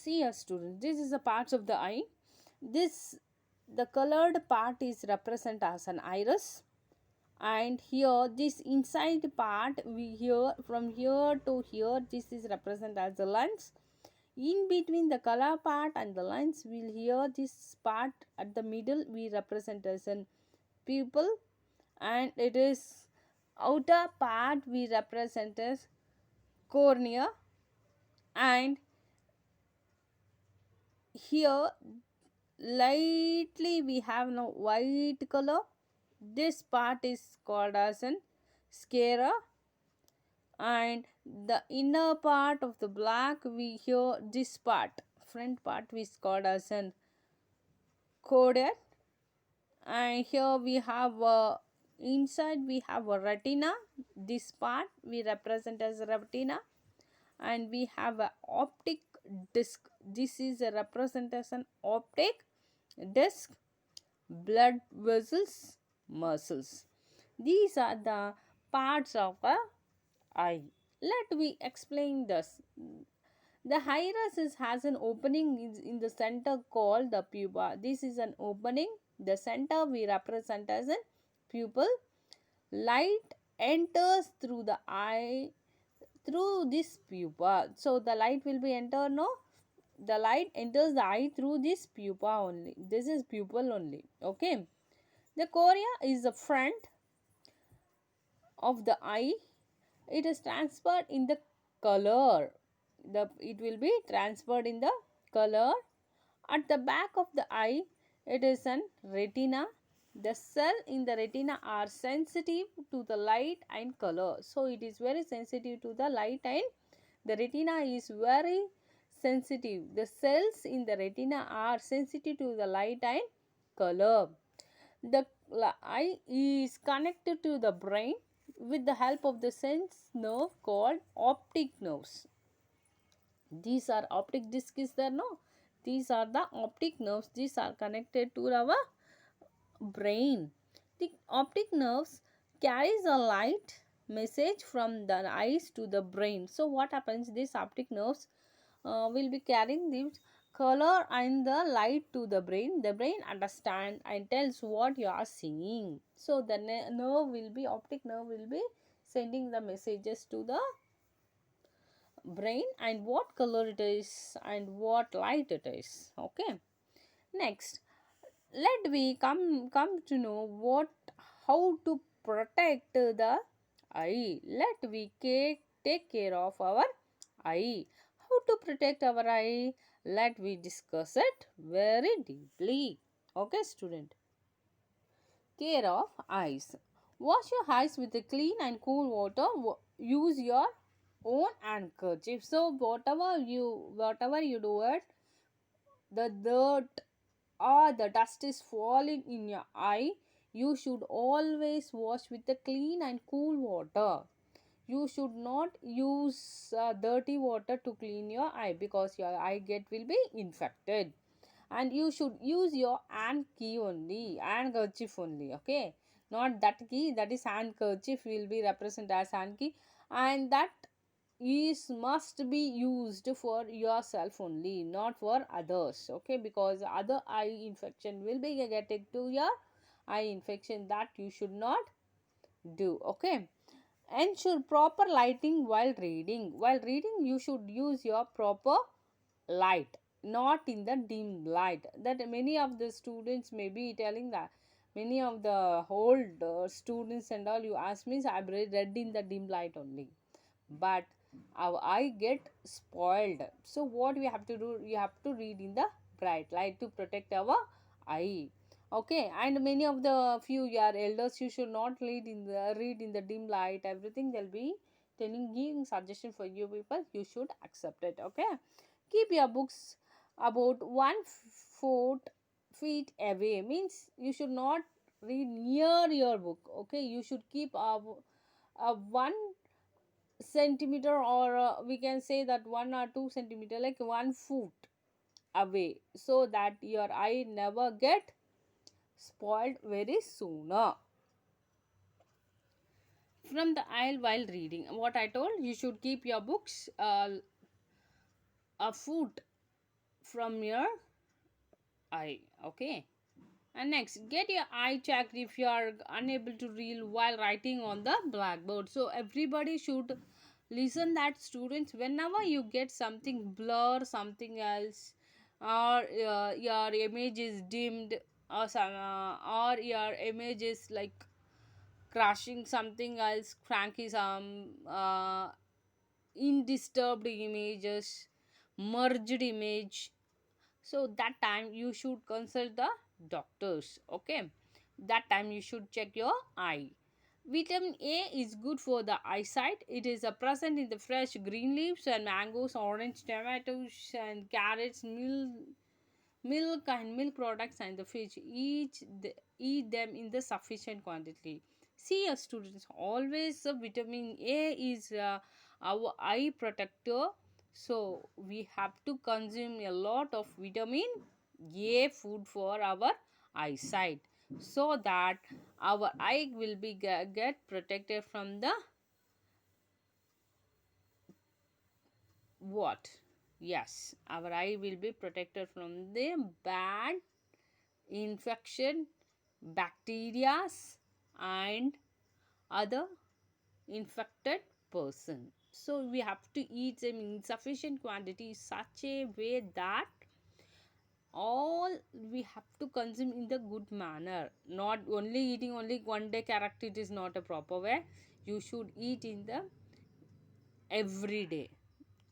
See a student, this is a parts of the eye. This, the colored part is represent as an iris, and here this inside part, we here from here to here, this is represent as the lens. In between the color part and the lens, we'll here this part at the middle we represent as an pupil, and it is outer part we represent as cornea. And here lightly we have now white color. This part is called as an sclera, and the inner part of the black, we hear this part, front part is called as an cordia. And here we have inside we have a retina. This part we represent as retina. And we have a optic disc. This is a representation optic disc, blood vessels, muscles. These are the parts of a eye. Let me explain this. The iris has an opening in the center called the pupa. This is an opening. The center we represent as a pupil. Light enters through the eye through this pupa. So the light will be enter, no? The light enters the eye through this pupa only. This is pupil only. Okay. The cornea is the front of the eye. It is transferred in the color. It will be transferred in the color. At the back of the eye, it is an retina. The cell in the retina are sensitive to the light and color. So it is very sensitive to the light, and the retina is very sensitive. The cells in the retina are sensitive to the light and color. The eye is connected to the brain with the help of the sense nerve called optic nerves. These are optic disc is there, no? These are the optic nerves. These are connected to our brain. The optic nerves carries a light message from the eyes to the brain. So what happens, these optic nerves will be carrying the color and the light to the brain. The brain understand and tells what you are seeing. So the nerve will be, optic nerve will be sending the messages to the brain, and what color it is and what light it is. Okay. Next, let we come to know what, how to protect the eye. Let we take care of our eye. How to protect our eye? Let we discuss it very deeply. Okay, student. Care of eyes. Wash your eyes with a clean and cool water. Use your own handkerchief. So whatever you do it, the dirt or the dust is falling in your eye, you should always wash with a clean and cool water. You should not use dirty water to clean your eye, because your eye get will be infected. And you should use your hand key only, handkerchief only. Okay, not that key, that is handkerchief will be represented as hand key, and that is must be used for yourself only, not for others. Okay, because other eye infection will be getting to your eye infection, that you should not do. Okay. Ensure proper lighting while reading. While reading, you should use your proper light, not in the dim light. That many of the students may be telling that, many of the old students and all, you ask me, I read in the dim light only, but our eye get spoiled. So what we have to do, you have to read in the bright light to protect our eye. Okay. And many of the few your elders, you should not read in the dim light. Everything they'll be telling, giving suggestion for you people, you should accept it. Okay. Keep your books about 1 foot away, means you should not read near your book. Okay, you should keep a 1 centimeter, or we can say that 1 or 2 centimeter, like 1 foot away, so that your eye never get spoiled very sooner from the aisle while reading. What I told, you should keep your books a foot from your eye. Okay. And next, get your eye checked if you are unable to read while writing on the blackboard. So everybody should listen that, students, whenever you get something blur, something else, or your image is dimmed, or or your image is like crashing, something else, cranky, some undisturbed images, merged image, so that time you should consult the doctors. Okay, that time you should check your eye. Vitamin A is good for the eyesight. It is present in the fresh green leaves and mangoes, orange, tomatoes, and carrots, milk and milk products, and the fish. Eat them in the sufficient quantity. See, students, always vitamin A is our eye protector, so we have to consume a lot of vitamin A food for our eyesight, so that our eye will be get protected from the what? Yes, our eye will be protected from the bad infection, bacteria, and other infected person. So we have to eat them in sufficient quantity, such a way that all we have to consume in the good manner. Not only eating only one day carrot, it is not a proper way. You should eat in the every day,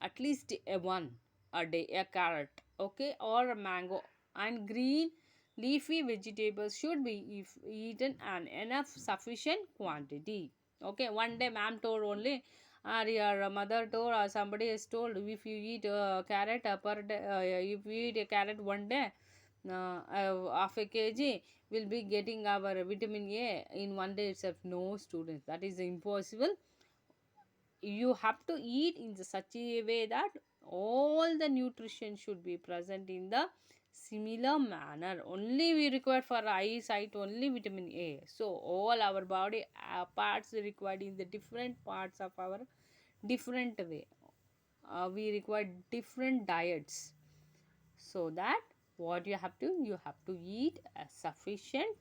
at least a one a day, a carrot, okay, or a mango. And green leafy vegetables should be if eaten an enough sufficient quantity. Okay, one day ma'am told only, or your mother told, or somebody has told, if you eat a carrot per day, if you eat a carrot one day, half a kg will be getting our vitamin A in one day itself. No, students, that is impossible. You have to eat in such a way that all the nutrition should be present in the similar manner. Only we require for eyesight only vitamin A. So all our body parts required in the different parts of our different way. We require different diets, so that what you have to eat a sufficient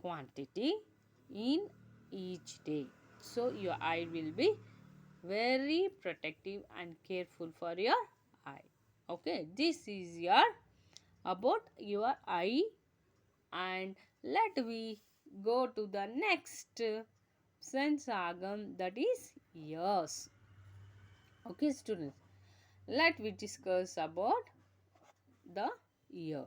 quantity in each day, so your eye will be very protective and careful for your eye. Okay, this is your about your eye. And let we go to the next sense organ, that is ears. Okay, students, let we discuss about the ear.